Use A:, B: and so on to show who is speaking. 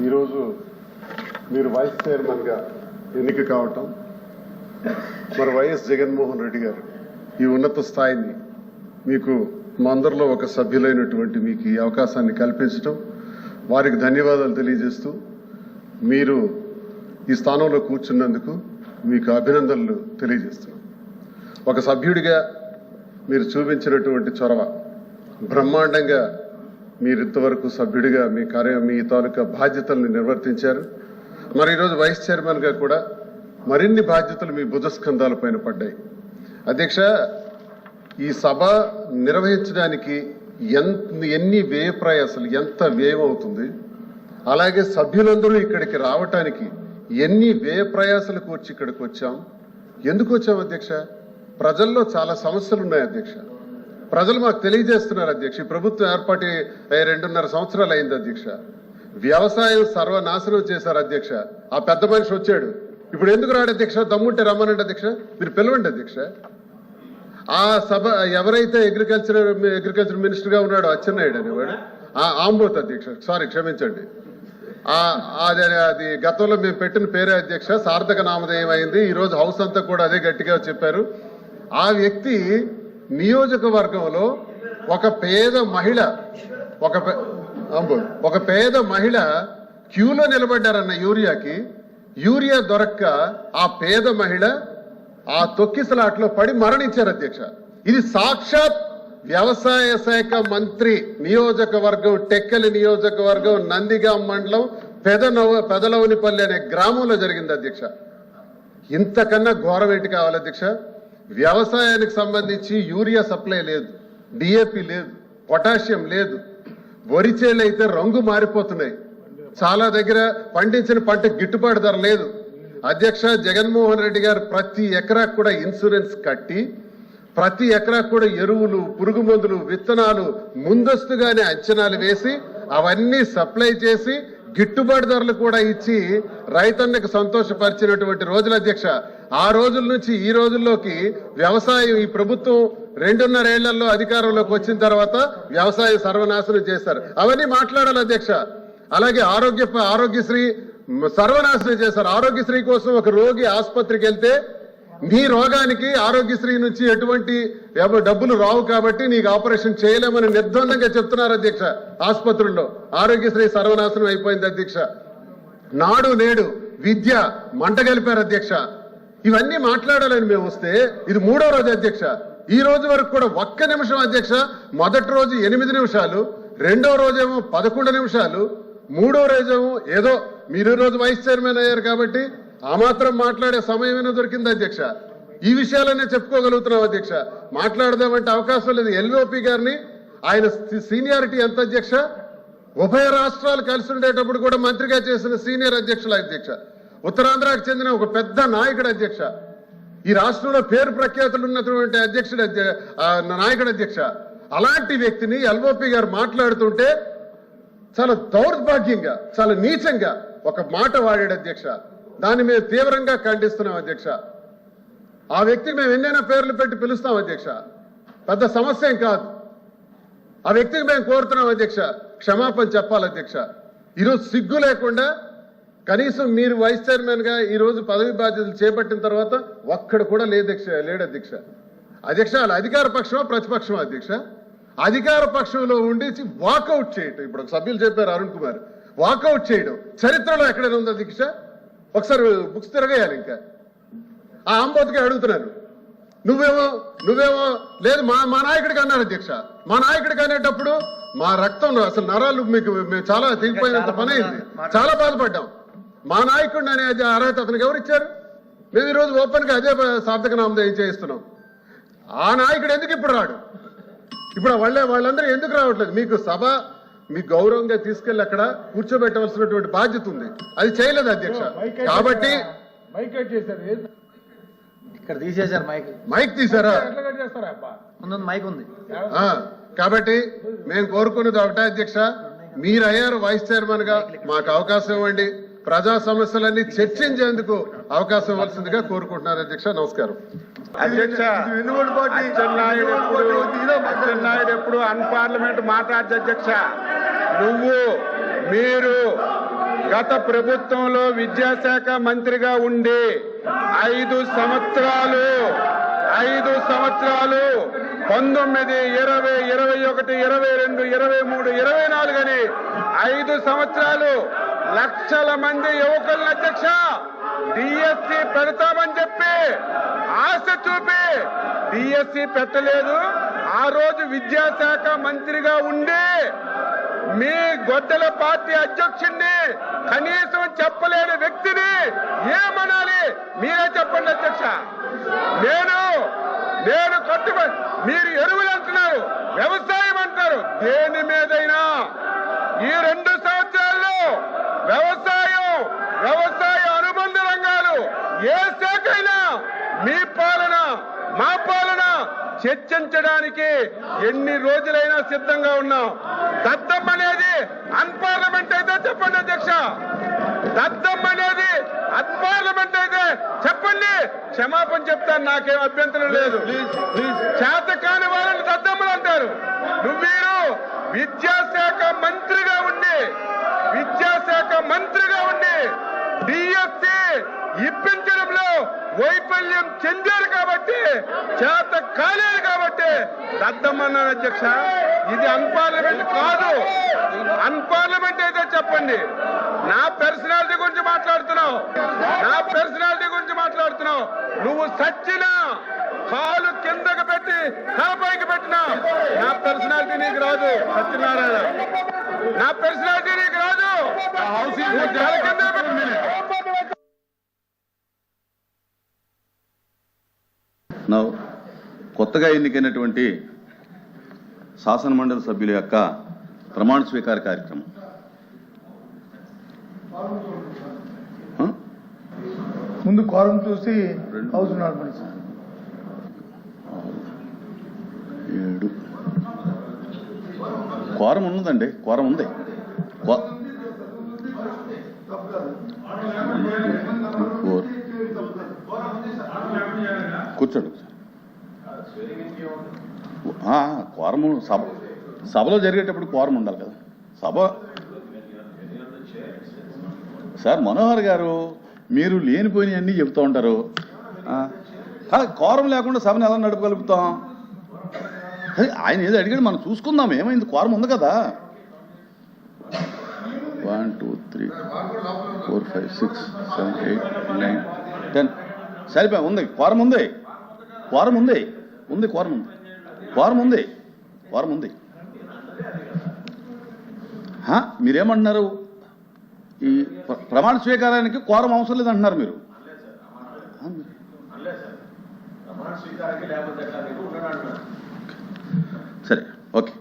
A: ఈరోజు మీరు వైస్ చైర్మన్గా ఎన్నిక కావటం, మరి వైఎస్ జగన్మోహన్ రెడ్డి గారు ఈ ఉన్నత స్థాయిని మీకు మా అందరిలో ఒక సభ్యులైనటువంటి మీకు ఈ అవకాశాన్ని కల్పించడం, వారికి ధన్యవాదాలు తెలియజేస్తూ మీరు ఈ స్థానంలో కూర్చున్నందుకు మీకు అభినందనలు తెలియజేస్తున్నాం. ఒక సభ్యుడిగా మీరు చూపించినటువంటి చొరవ బ్రహ్మాండంగా మీరు ఇంతవరకు సభ్యుడిగా మీ తాలూకా బాధ్యతల్ని నిర్వర్తించారు. మరి ఈరోజు వైస్ చైర్మన్గా కూడా మరిన్ని బాధ్యతలు మీ భుజస్కంధాల పైన పడ్డాయి. అధ్యక్ష, ఈ సభ నిర్వహించడానికి ఎన్ని వ్యయ ప్రయాసాలు, ఎంత వ్యయం అవుతుంది, అలాగే సభ్యులందరూ ఇక్కడికి రావటానికి ఎన్ని వ్యయ ప్రయాసాలకు వచ్చి ఇక్కడికి వచ్చాం. ఎందుకు వచ్చాం అధ్యక్ష? ప్రజల్లో చాలా సమస్యలు ఉన్నాయి అధ్యక్ష. ప్రజలు మాకు తెలియజేస్తున్నారు అధ్యక్ష. ఈ ప్రభుత్వం ఏర్పాటు 2.5 సంవత్సరాలు అయింది అధ్యక్ష. వ్యవసాయం సర్వనాశనం చేశారు అధ్యక్ష. ఆ పెద్ద మనిషి వచ్చాడు, ఇప్పుడు ఎందుకు రాడు అధ్యక్ష? దమ్ముంటే రమ్మనండి అధ్యక్ష, మీరు పిలవండి అధ్యక్ష. ఆ సభ ఎవరైతే అగ్రికల్చర్ మినిస్టర్ గా ఉన్నాడో అచ్చెన్నాయుడు అనేవాడు, ఆంబోత్ అధ్యక్ష, సారీ క్షమించండి, అది గతంలో మేము పెట్టిన పేరే అధ్యక్ష, సార్థక నామధేయం అయింది. ఈ రోజు హౌస్ అంతా కూడా అదే గట్టిగా చెప్పారు. ఆ వ్యక్తి నియోజకవర్గంలో ఒక పేద మహిళ క్యూలో నిలబడ్డారన్న యూరియా దొరక్క ఆ పేద మహిళ ఆ తొక్కిసలాట్లో పడి మరణించారు అధ్యక్ష. ఇది సాక్షాత్ వ్యవసాయ శాఖ మంత్రి నియోజకవర్గం, టెక్కలి నియోజకవర్గం, నందిగాం మండలం, పెదలవునిపల్లి అనే గ్రామంలో జరిగింది అధ్యక్ష. ఇంతకన్నా ఘోరం ఏంటి కావాలి అధ్యక్ష? వ్యవసాయానికి సంబంధించి యూరియా సప్లై లేదు, డిఏపి లేదు, పొటాషియం లేదు, వరి చేలు అయితే రంగు మారిపోతున్నాయి, చాలా దగ్గర పండించిన పంట గిట్టుబాటు ధర లేదు అధ్యక్ష. జగన్మోహన్ రెడ్డి గారు ప్రతి ఎకరాకు కూడా ఇన్సూరెన్స్ కట్టి, ప్రతి ఎకరాకు కూడా ఎరువులు, పురుగు మందులు, విత్తనాలు ముందస్తుగానే అంచనాలు వేసి అవన్నీ సప్లై చేసి గిట్టుబాటు ధరలు కూడా ఇచ్చి రైతన్నకు సంతోషపరిచినటువంటి రోజులు అధ్యక్ష. ఆ రోజుల నుంచి ఈ రోజుల్లోకి వ్యవసాయం, ఈ ప్రభుత్వం 2.5 ఏళ్లలో అధికారంలోకి వచ్చిన తర్వాత వ్యవసాయం సర్వనాశనం చేశారు. అవన్నీ మాట్లాడాలి అధ్యక్ష. అలాగే ఆరోగ్యశ్రీ సర్వనాశనం చేశారు. ఆరోగ్యశ్రీ కోసం ఒక రోగి ఆసుపత్రికి వెళ్తే నీ రోగానికి ఆరోగ్యశ్రీ నుంచి ఎటువంటి డబ్బులు రావు కాబట్టి నీకు ఆపరేషన్ చేయలేమని నిర్ద్వందంగా చెప్తున్నారు అధ్యక్ష. ఆసుపత్రుల్లో ఆరోగ్యశ్రీ సర్వనాశనం అయిపోయింది అధ్యక్ష. నాడు నేడు విద్య మంట కలిపారు అధ్యక్ష. ఇవన్నీ మాట్లాడాలని మేము వస్తే ఇది 3వ రోజు అధ్యక్ష. ఈ రోజు వరకు కూడా 1 నిమిషం అధ్యక్ష. మొదటి రోజు 8 నిమిషాలు, 2వ రోజేమో 11 నిమిషాలు, 3వ రోజేమో ఏదో మీరు రోజు వైస్ చైర్మన్ అయ్యారు కాబట్టి ఆ మాత్రం మాట్లాడే సమయమైనా దొరికింది అధ్యక్ష. ఈ విషయాలనే చెప్పుకోగలుగుతున్నాం అధ్యక్ష. మాట్లాడదామంటే అవకాశం లేదు. ఎల్ఓపి గారిని, ఆయన సీనియారిటీ ఎంత అధ్యక్ష? ఉభయ రాష్ట్రాలు కలిసి ఉండేటప్పుడు కూడా మంత్రిగా చేసిన సీనియర్ అధ్యక్షులు అధ్యక్ష. ఉత్తరాంధ్రకు చెందిన ఒక పెద్ద నాయకుడు అధ్యక్ష. ఈ రాష్ట్రంలో పేరు ప్రఖ్యాతులు ఉన్నటువంటి నాయకుడు అధ్యక్ష. అలాంటి వ్యక్తిని ఎల్ఓపి గారు మాట్లాడుతుంటే చాలా దౌర్భాగ్యంగా, చాలా నీచంగా ఒక మాట వాడాడు అధ్యక్ష. దాన్ని మేము తీవ్రంగా ఖండిస్తున్నాం అధ్యక్ష. ఆ వ్యక్తికి మేము ఎన్నైనా పేర్లు పెట్టి పిలుస్తాం అధ్యక్ష, పెద్ద సమస్య ఏం కాదు. ఆ వ్యక్తికి మేము కోరుతున్నాం అధ్యక్ష, క్షమాపణ చెప్పాలి అధ్యక్ష. ఈరోజు సిగ్గు లేకుండా కనీసం మీరు వైస్ చైర్మన్ గా ఈ రోజు పదవి బాధ్యతలు చేపట్టిన తర్వాత ఒక్కడు కూడా లేడు అధ్యక్ష. అధ్యక్ష, అధికార పక్షమా ప్రతిపక్షమా అధ్యక్ష? అధికార పక్షంలో ఉండి వాకౌట్ చేయటం, ఇప్పుడు ఒక సభ్యులు చెప్పారు అరుణ్ కుమార్, వాకౌట్ చేయడం చరిత్రలో ఎక్కడైనా ఉంది అధ్యక్ష? ఒకసారి బుక్స్ తిరగేయాలి. ఇంకా ఆ అంబోత్కి అడుగుతున్నారు, నువ్వేమో లేదు మా నాయకుడికి అన్నారు అధ్యక్ష. మా నాయకుడికి అనేటప్పుడు మా రక్తం అసలు నరాలు మేము చాలా తెగిపోయినంత పని అయింది, చాలా బాధపడ్డాం. మా నాయకుడిని అనే అర్హత అతనికి ఎవరు ఇచ్చారు? మేము ఈరోజు ఓపెన్ గా అదే సార్థక నామధేయం చేయిస్తున్నాం. ఆ నాయకుడు ఎందుకు ఇప్పుడు రాడు? ఇప్పుడు వాళ్ళందరూ ఎందుకు రావట్లేదు? మీకు సభ మీకు గౌరవంగా తీసుకెళ్లి అక్కడ కూర్చోబెట్టవలసినటువంటి బాధ్యత ఉంది, అది చేయలేదు అధ్యక్ష. కాబట్టి
B: ఇక్కడ తీసేశారు,
A: మైక్ తీసారా?
B: మైక్ ఉంది.
A: కాబట్టి మేము కోరుకున్నది ఒకటే అధ్యక్ష, మీరు అయ్యారు వైస్ చైర్మన్ గా, మాకు అవకాశం ఇవ్వండి. ప్రజా సమస్యలన్నీ చర్చించేందుకు అవకాశం ఇవ్వాల్సిందిగా కోరుకుంటున్నారు అధ్యక్ష. నమస్కారం
C: అధ్యక్ష. అచ్చెన్నాయుడు ఎప్పుడు అన్పార్లమెంట్ మాట్లాడదు అధ్యక్ష. మీరు గత ప్రభుత్వంలో విద్యాశాఖ మంత్రిగా ఉండి 5 సంవత్సరాలు 19, 20, 21, 22, 23, 24 అని 5 సంవత్సరాలు లక్షల మంది యువకులను అధ్యక్ష డిఎస్సి పెడతామని చెప్పి ఆశ చూపి డిఎస్సి పెట్టలేదు. ఆ రోజు విద్యాశాఖ మంత్రిగా ఉండి మీ గొడ్డల పార్టీ అధ్యక్షుడిని కనీసం చెప్పలేని వ్యక్తిని ఏమనాలి మీరే చెప్పండి అధ్యక్ష. నేను కట్టుబడి మీరు ఎరువులు అంటున్నారు, వ్యవసాయం అంటారు, దేని మీదైనా ఈ 2 సంవత్సరాల్లో వ్యవసాయ అనుబంధ రంగాలు ఏ శాఖ అయినా మీ పాలన మా పాలన చర్చించడానికి ఎన్ని రోజులైనా సిద్ధంగా ఉన్నాం. దద్దం అనేది అన్పార్లమెంట్ అయితే చెప్పండి అధ్యక్ష, దద్దం అనేది అన్పార్లమెంట్ అయితే చెప్పండి, క్షమాపణ చెప్తాను, నాకేం అభ్యంతరం లేదు. చేతకాని వాళ్ళని దద్దమ్మలు అంటారు. నువ్వు విద్యాశాఖ మంత్రిగా ఉండి డిఎస్సి ఇప్పించడంలో వైఫల్యం చెందారు కాబట్టి, చేత కాలేదు కాబట్టి దద్దమన్నాను అధ్యక్ష. ఇది అన్పార్లమెంట్ కాదు. అన్పార్లమెంట్ అయితే చెప్పండి. నా పర్సనాలిటీ గురించి మాట్లాడుతున్నావు. నువ్వు సచ్చినా కాలు కిందకు పెట్టి తలపైకి పెట్టినా నా పర్సనాలిటీ నీకు రాదు సత్యనారాయణ, నా పర్సనాలిటీ నీకు రాదు. నువ్వు తల కింద
D: కొత్తగా ఎన్నికైనటువంటి శాసన మండలి సభ్యుల యొక్క ప్రమాణ స్వీకార కార్యక్రమం.
B: ముందు కోరం చూసి హౌస్ నార్మల్ సార్
D: 7 కోరం ఉన్నదండి, కోరం ఉంది. కూర్చోండి. కోరము సభలో జరిగేటప్పుడు కోరం ఉండాలి కదా. సభ సార్ మనోహర్ గారు మీరు లేనిపోయినవన్నీ చెప్తూ ఉంటారు. కోరం లేకుండా సభను ఎలా నడపగలుగుతాం? ఆయన ఏదో అడిగాడు, మనం చూసుకుందాం, ఏమైంది, కోరం ఉంది కదా. 1 2 3 4 5 6 7 8 9 10 సరిపోయి ఉంది. కోరం ఉంది. మీరేమంటున్నారు? ఈ ప్రమాణ స్వీకారానికి కోరం అవసరం లేదంటున్నారు మీరు. సరే, ఓకే.